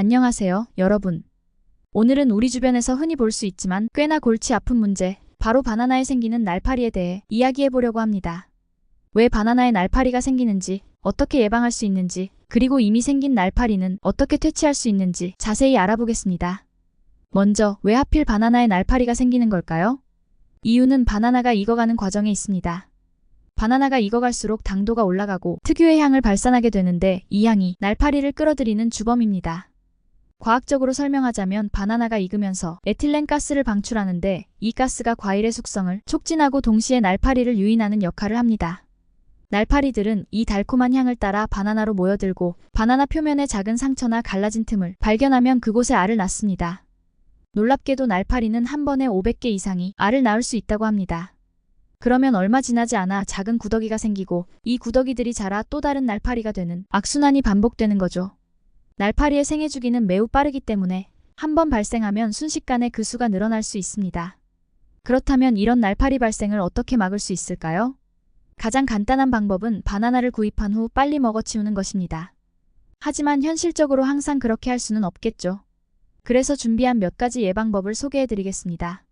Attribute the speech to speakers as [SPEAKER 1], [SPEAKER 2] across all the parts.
[SPEAKER 1] 안녕하세요, 여러분. 오늘은 우리 주변에서 흔히 볼 수 있지만 꽤나 골치 아픈 문제, 바로 바나나에 생기는 날파리에 대해 이야기해 보려고 합니다. 왜 바나나에 날파리가 생기는지, 어떻게 예방할 수 있는지, 그리고 이미 생긴 날파리는 어떻게 퇴치할 수 있는지 자세히 알아보겠습니다. 먼저, 왜 하필 바나나에 날파리가 생기는 걸까요? 이유는 바나나가 익어가는 과정에 있습니다. 바나나가 익어갈수록 당도가 올라가고 특유의 향을 발산하게 되는데 이 향이 날파리를 끌어들이는 주범입니다. 과학적으로 설명하자면 바나나가 익으면서 에틸렌 가스를 방출하는데 이 가스가 과일의 숙성을 촉진하고 동시에 날파리를 유인하는 역할을 합니다. 날파리들은 이 달콤한 향을 따라 바나나로 모여들고 바나나 표면의 작은 상처나 갈라진 틈을 발견하면 그곳에 알을 낳습니다. 놀랍게도 날파리는 한 번에 500개 이상이 알을 낳을 수 있다고 합니다. 그러면 얼마 지나지 않아 작은 구더기가 생기고 이 구더기들이 자라 또 다른 날파리가 되는 악순환이 반복되는 거죠. 날파리의 생애 주기는 매우 빠르기 때문에 한 번 발생하면 순식간에 그 수가 늘어날 수 있습니다. 그렇다면 이런 날파리 발생을 어떻게 막을 수 있을까요? 가장 간단한 방법은 바나나를 구입한 후 빨리 먹어치우는 것입니다. 하지만 현실적으로 항상 그렇게 할 수는 없겠죠. 그래서 준비한 몇 가지 예방법을 소개해 드리겠습니다.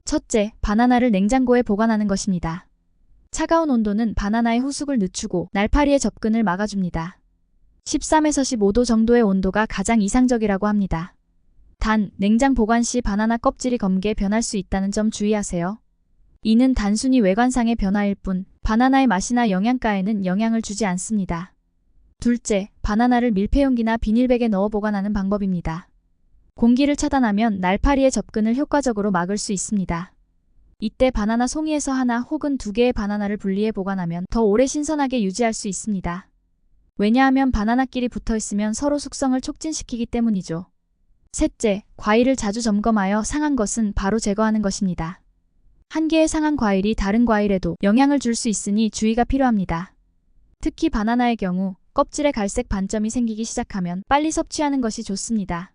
[SPEAKER 1] 첫째, 바나나를 냉장고에 보관하는 것입니다. 차가운 온도는 바나나의 후숙을 늦추고 날파리의 접근을 막아줍니다. 13에서 15도 정도의 온도가 가장 이상적이라고 합니다. 단, 냉장 보관 시 바나나 껍질이 검게 변할 수 있다는 점 주의하세요. 이는 단순히 외관상의 변화일 뿐 바나나의 맛이나 영양가에는 영향을 주지 않습니다. 둘째, 바나나를 밀폐용기나 비닐백에 넣어 보관하는 방법입니다. 공기를 차단하면 날파리의 접근을 효과적으로 막을 수 있습니다. 이때 바나나 송이에서 하나 혹은 두 개의 바나나를 분리해 보관하면 더 오래 신선하게 유지할 수 있습니다. 왜냐하면 바나나끼리 붙어있으면 서로 숙성을 촉진시키기 때문이죠. 셋째, 과일을 자주 점검하여 상한 것은 바로 제거하는 것입니다. 한 개의 상한 과일이 다른 과일에도 영향을 줄 수 있으니 주의가 필요합니다. 특히 바나나의 경우 껍질에 갈색 반점이 생기기 시작하면 빨리 섭취하는 것이 좋습니다.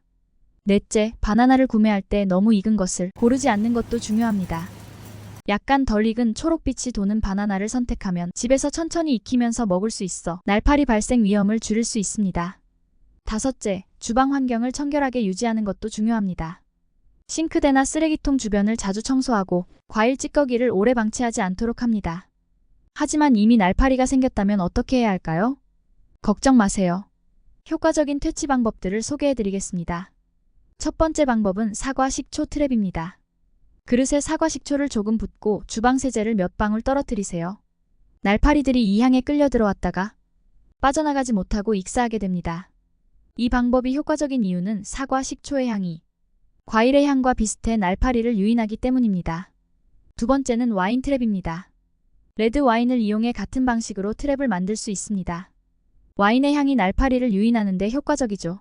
[SPEAKER 1] 넷째, 바나나를 구매할 때 너무 익은 것을 고르지 않는 것도 중요합니다. 약간 덜 익은 초록빛이 도는 바나나를 선택하면 집에서 천천히 익히면서 먹을 수 있어 날파리 발생 위험을 줄일 수 있습니다. 다섯째, 주방 환경을 청결하게 유지하는 것도 중요합니다. 싱크대나 쓰레기통 주변을 자주 청소하고 과일 찌꺼기를 오래 방치하지 않도록 합니다. 하지만 이미 날파리가 생겼다면 어떻게 해야 할까요? 걱정 마세요. 효과적인 퇴치 방법들을 소개해 드리겠습니다. 첫 번째 방법은 사과 식초 트랩입니다. 그릇에 사과 식초를 조금 붓고 주방 세제를 몇 방울 떨어뜨리세요. 날파리들이 이 향에 끌려 들어왔다가 빠져나가지 못하고 익사하게 됩니다. 이 방법이 효과적인 이유는 사과 식초의 향이 과일의 향과 비슷해 날파리를 유인하기 때문입니다. 두 번째는 와인 트랩입니다. 레드 와인을 이용해 같은 방식으로 트랩을 만들 수 있습니다. 와인의 향이 날파리를 유인하는 데 효과적이죠.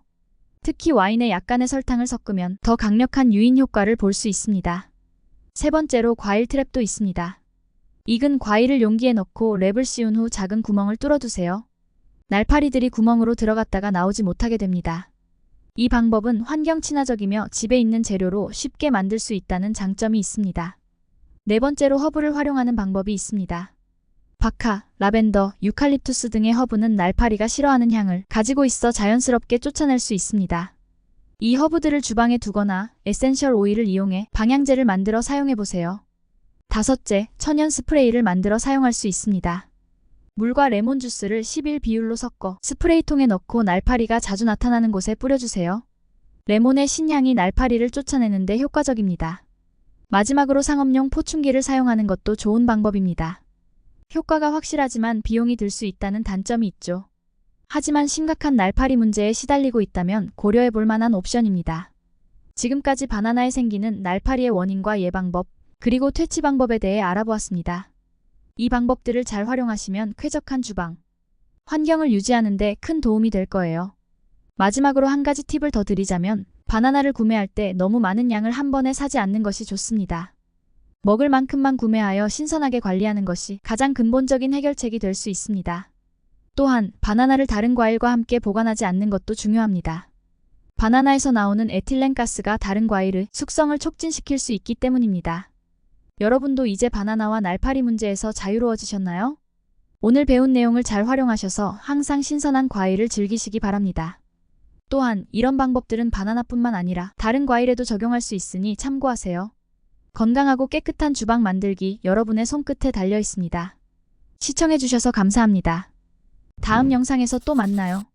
[SPEAKER 1] 특히 와인에 약간의 설탕을 섞으면 더 강력한 유인 효과를 볼 수 있습니다. 세 번째로 과일 트랩도 있습니다. 익은 과일을 용기에 넣고 랩을 씌운 후 작은 구멍을 뚫어두세요. 날파리들이 구멍으로 들어갔다가 나오지 못하게 됩니다. 이 방법은 환경 친화적이며 집에 있는 재료로 쉽게 만들 수 있다는 장점이 있습니다. 네 번째로 허브를 활용하는 방법이 있습니다. 바카, 라벤더, 유칼립투스 등의 허브는 날파리가 싫어하는 향을 가지고 있어 자연스럽게 쫓아낼 수 있습니다. 이 허브들을 주방에 두거나 에센셜 오일을 이용해 방향제를 만들어 사용해보세요. 다섯째, 천연 스프레이를 만들어 사용할 수 있습니다. 물과 레몬 주스를 11 비율로 섞어 스프레이통에 넣고 날파리가 자주 나타나는 곳에 뿌려주세요. 레몬의 신향이 날파리를 쫓아내는 데 효과적입니다. 마지막으로 상업용 포충기를 사용하는 것도 좋은 방법입니다. 효과가 확실하지만 비용이 들 수 있다는 단점이 있죠. 하지만 심각한 날파리 문제에 시달리고 있다면 고려해 볼 만한 옵션입니다. 지금까지 바나나에 생기는 날파리의 원인과 예방법, 그리고 퇴치 방법에 대해 알아보았습니다. 이 방법들을 잘 활용하시면 쾌적한 주방, 환경을 유지하는 데 큰 도움이 될 거예요. 마지막으로 한 가지 팁을 더 드리자면 바나나를 구매할 때 너무 많은 양을 한 번에 사지 않는 것이 좋습니다. 먹을 만큼만 구매하여 신선하게 관리하는 것이 가장 근본적인 해결책이 될 수 있습니다. 또한 바나나를 다른 과일과 함께 보관하지 않는 것도 중요합니다. 바나나에서 나오는 에틸렌 가스가 다른 과일의 숙성을 촉진시킬 수 있기 때문입니다. 여러분도 이제 바나나와 날파리 문제에서 자유로워지셨나요? 오늘 배운 내용을 잘 활용하셔서 항상 신선한 과일을 즐기시기 바랍니다. 또한 이런 방법들은 바나나뿐만 아니라 다른 과일에도 적용할 수 있으니 참고하세요. 건강하고 깨끗한 주방 만들기 여러분의 손끝에 달려 있습니다. 시청해주셔서 감사합니다. 다음 영상에서 또 만나요.